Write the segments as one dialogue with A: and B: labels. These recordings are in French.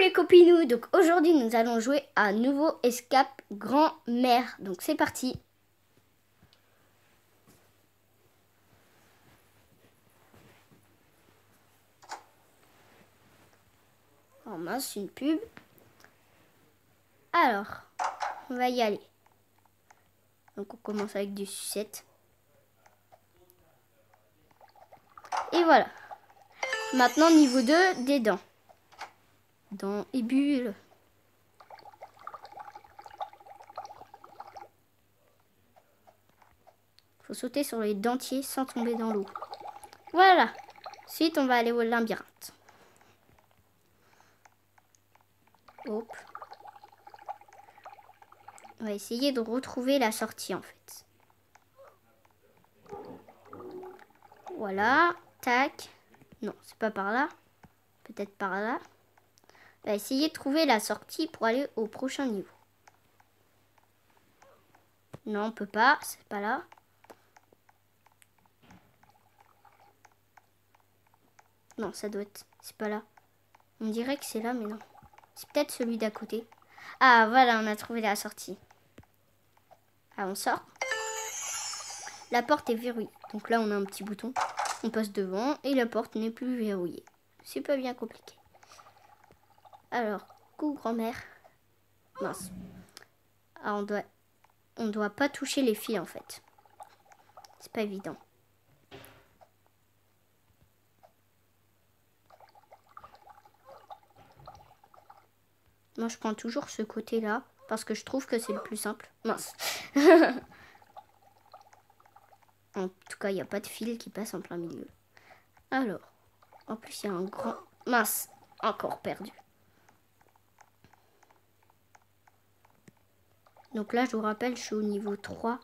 A: les copinous, donc aujourd'hui nous allons jouer à nouveau Escape Grand-Mère. Donc c'est parti. Oh mince, une pub. Alors, on va y aller. Donc on commence avec du sucette. Et voilà. Maintenant niveau 2, des dents. Dents et bulles. Faut sauter sur les dentiers sans tomber dans l'eau. Voilà. Ensuite, on va aller au labyrinthe. Hop. On va essayer de retrouver la sortie en fait. Voilà. Tac. Non, c'est pas par là. Peut-être par là. On va essayer de trouver la sortie pour aller au prochain niveau. Non, on peut pas. C'est pas là. Non, ça doit être... C'est pas là. On dirait que c'est là, mais non. C'est peut-être celui d'à côté. Ah, voilà, on a trouvé la sortie. Ah, on sort. La porte est verrouillée. Donc là, on a un petit bouton. On passe devant et la porte n'est plus verrouillée. C'est pas bien compliqué. Alors, coucou grand-mère. Mince. Ah, on doit pas toucher les fils en fait. C'est pas évident. Moi, je prends toujours ce côté-là parce que je trouve que c'est le plus simple. Mince. En tout cas, il n'y a pas de fil qui passe en plein milieu. Alors, en plus, il y a un grand... Mince, encore perdu. Donc là, je vous rappelle, je suis au niveau 3.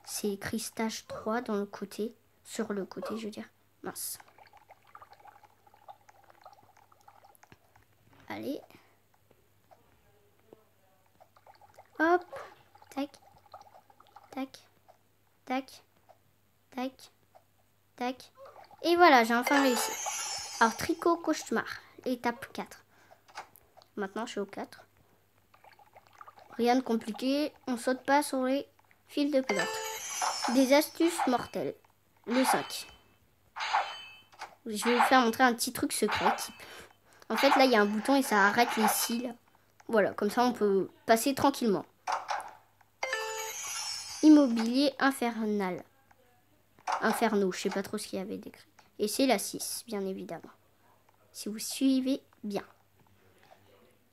A: C'est écrit stage 3 dans le côté. Sur le côté, je veux dire. Mince. Allez. Hop. Tac. Tac. Tac. Tac. Tac. Et voilà, j'ai enfin réussi. Alors, tricot cauchemar. Étape 4. Maintenant, je suis au 4. Rien de compliqué. On saute pas sur les fils de pelote. Des astuces mortelles. Le 5. Je vais vous faire montrer un petit truc secret. En fait, là, il y a un bouton et ça arrête les cils. Voilà, comme ça, on peut passer tranquillement. Immobilier infernal. Inferno, je sais pas trop ce qu'il y avait décrit. Et c'est la 6, bien évidemment. Si vous suivez bien.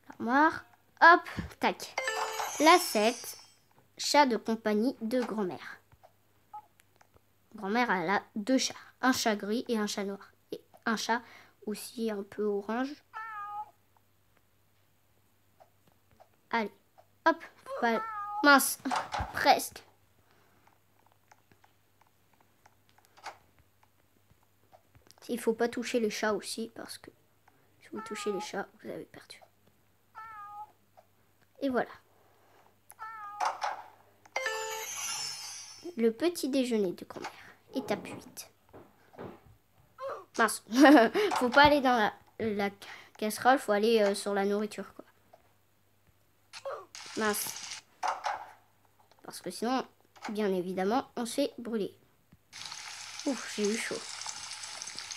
A: L'armoire. Hop, tac. La 7. Chat de compagnie de grand-mère. Grand-mère, elle a 2 chats. Un chat gris et un chat noir. Et un chat aussi un peu orange. Allez, hop. Mince, presque. Il faut pas toucher les chats aussi parce que si vous touchez les chats, vous avez perdu. Et voilà. Le petit déjeuner de grand-mère. Étape 8. Mince. Faut pas aller dans la casserole, faut aller sur la nourriture, quoi. Mince. Parce que sinon, bien évidemment, on se fait brûler. Ouf, j'ai eu chaud.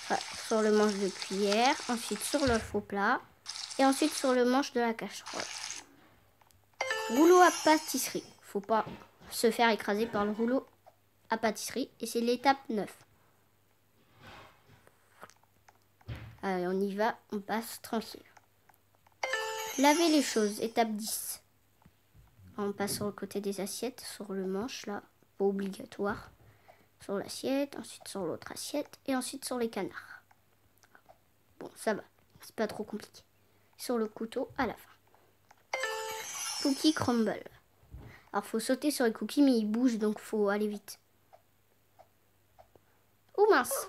A: Voilà, sur le manche de cuillère, ensuite sur le faux plat, et ensuite sur le manche de la casserole. Rouleau à pâtisserie. Faut pas se faire écraser par le rouleau à pâtisserie. Et c'est l'étape 9. Allez, on y va, on passe tranquille. Laver les choses, étape 10. On passe sur le côté des assiettes, sur le manche là, pas obligatoire. Sur l'assiette, ensuite sur l'autre assiette, et ensuite sur les canards. Bon, ça va, c'est pas trop compliqué. Sur le couteau à la fin. Cookie crumble. Alors faut sauter sur les cookies, mais ils bougent, donc faut aller vite. Oh mince.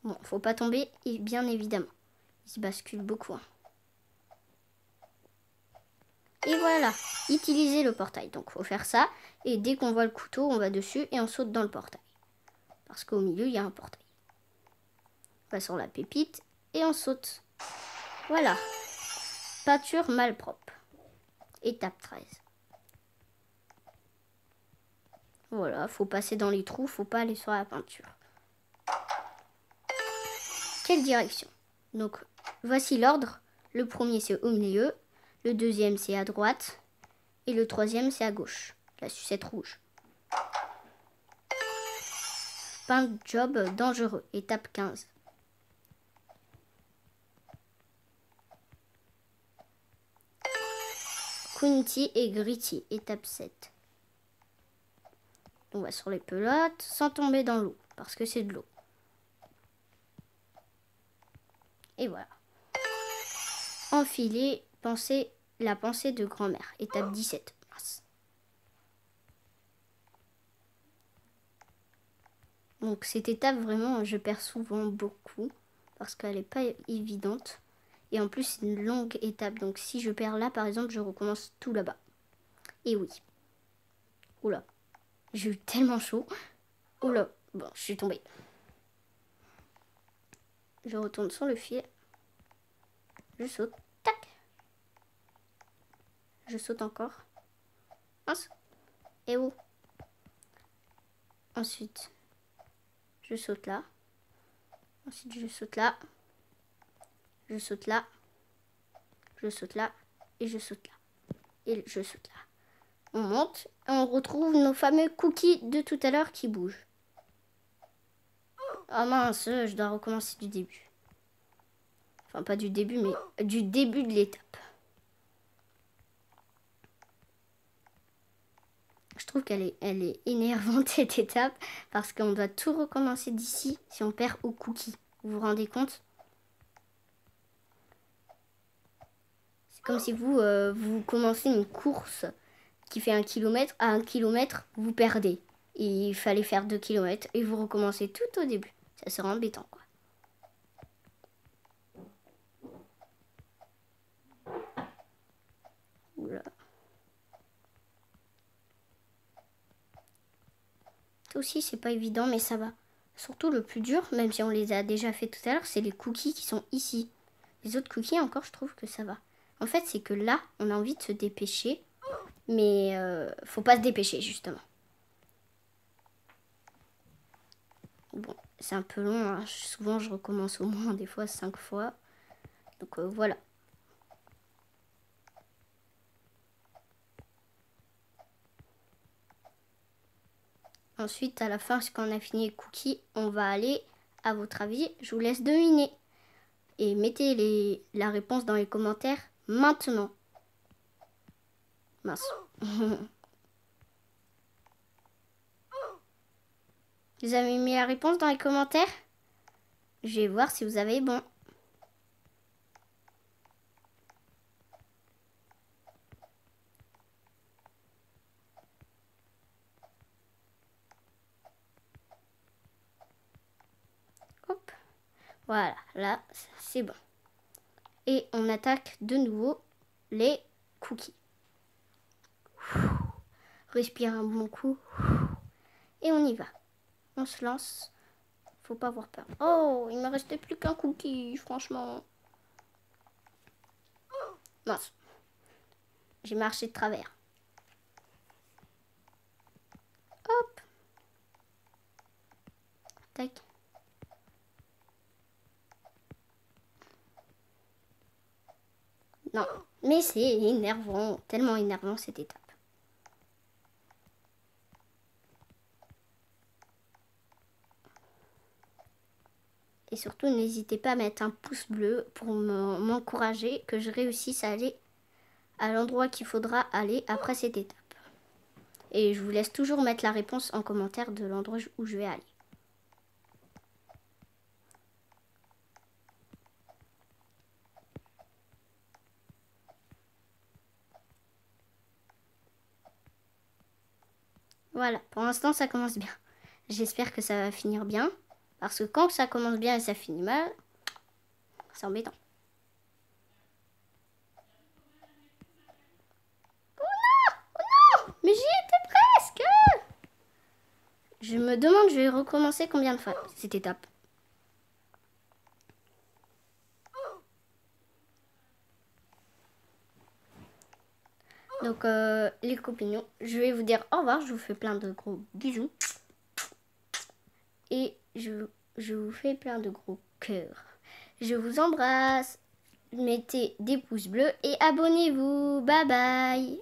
A: Bon, faut pas tomber, et bien évidemment. Ils se basculent beaucoup. Hein. Et voilà, utiliser le portail. Donc faut faire ça, et dès qu'on voit le couteau, on va dessus et on saute dans le portail. Parce qu'au milieu, il y a un portail. On va sur la pépite et on saute. Voilà. Peinture malpropre. Étape 13. Voilà, faut passer dans les trous, faut pas aller sur la peinture. Quelle direction? Donc, voici l'ordre. Le premier, c'est au milieu. Le deuxième, c'est à droite. Et le troisième, c'est à gauche. La sucette rouge. Paint job dangereux. Étape 15. Quinty et Gritty. Étape 7. On va sur les pelotes sans tomber dans l'eau. Parce que c'est de l'eau. Et voilà. Enfiler, penser la pensée de grand-mère. Étape 17. Mince. Donc cette étape, vraiment, je perds souvent beaucoup. Parce qu'elle n'est pas évidente. Et en plus, c'est une longue étape. Donc si je perds là, par exemple, je recommence tout là-bas. Et oui. Oula. J'ai eu tellement chaud. Oula. Bon, je suis tombée. Je retourne sur le fil. Je saute. Tac. Je saute encore. Mince. Et où? Ensuite, je saute là. Ensuite, je saute là. Je saute là. Je saute là. Et je saute là. Et je saute là. On monte et on retrouve nos fameux cookies de tout à l'heure qui bougent. Ah mince, je dois recommencer du début. Enfin, pas du début, mais du début de l'étape. Je trouve elle est énervante cette étape parce qu'on doit tout recommencer d'ici si on perd au cookie. Vous vous rendez compte? C'est comme si vous commencez une course qui fait 1 kilomètre. À 1 kilomètre, vous perdez. Et il fallait faire 2 kilomètres et vous recommencez tout au début. Ça serait embêtant, quoi. Oula. Ça aussi, c'est pas évident, mais ça va. Surtout le plus dur, même si on les a déjà fait tout à l'heure, c'est les cookies qui sont ici. Les autres cookies, encore, je trouve que ça va. En fait, c'est que là, on a envie de se dépêcher. Mais faut pas se dépêcher, justement. Bon, c'est un peu long. Hein. Souvent, je recommence au moins des fois 5 fois. Donc voilà. Ensuite, à la fin, quand on a fini les cookies, on va aller, à votre avis, je vous laisse deviner. Et mettez la réponse dans les commentaires maintenant. Mince. Vous avez mis la réponse dans les commentaires? Je vais voir si vous avez bon. Hop. Voilà, là, c'est bon. Et on attaque de nouveau les cookies. Respire un bon coup. Et on y va. On se lance. Faut pas avoir peur. Oh, il me restait plus qu'un cookie, franchement. Mince. J'ai marché de travers. Hop. Tac. Non, mais c'est énervant. Tellement énervant cette étape. Et surtout, n'hésitez pas à mettre un pouce bleu pour m'encourager que je réussisse à aller à l'endroit qu'il faudra aller après cette étape. Et je vous laisse toujours mettre la réponse en commentaire de l'endroit où je vais aller. Voilà, pour l'instant ça commence bien. J'espère que ça va finir bien. Parce que quand ça commence bien et ça finit mal, c'est embêtant. Oh non! Oh non! Mais j'y étais presque! Je me demande, je vais recommencer combien de fois cette étape. Donc, les compagnons, je vais vous dire au revoir. Je vous fais plein de gros bisous. Et je vous fais plein de gros cœurs. Je vous embrasse. Mettez des pouces bleus et abonnez-vous. Bye bye.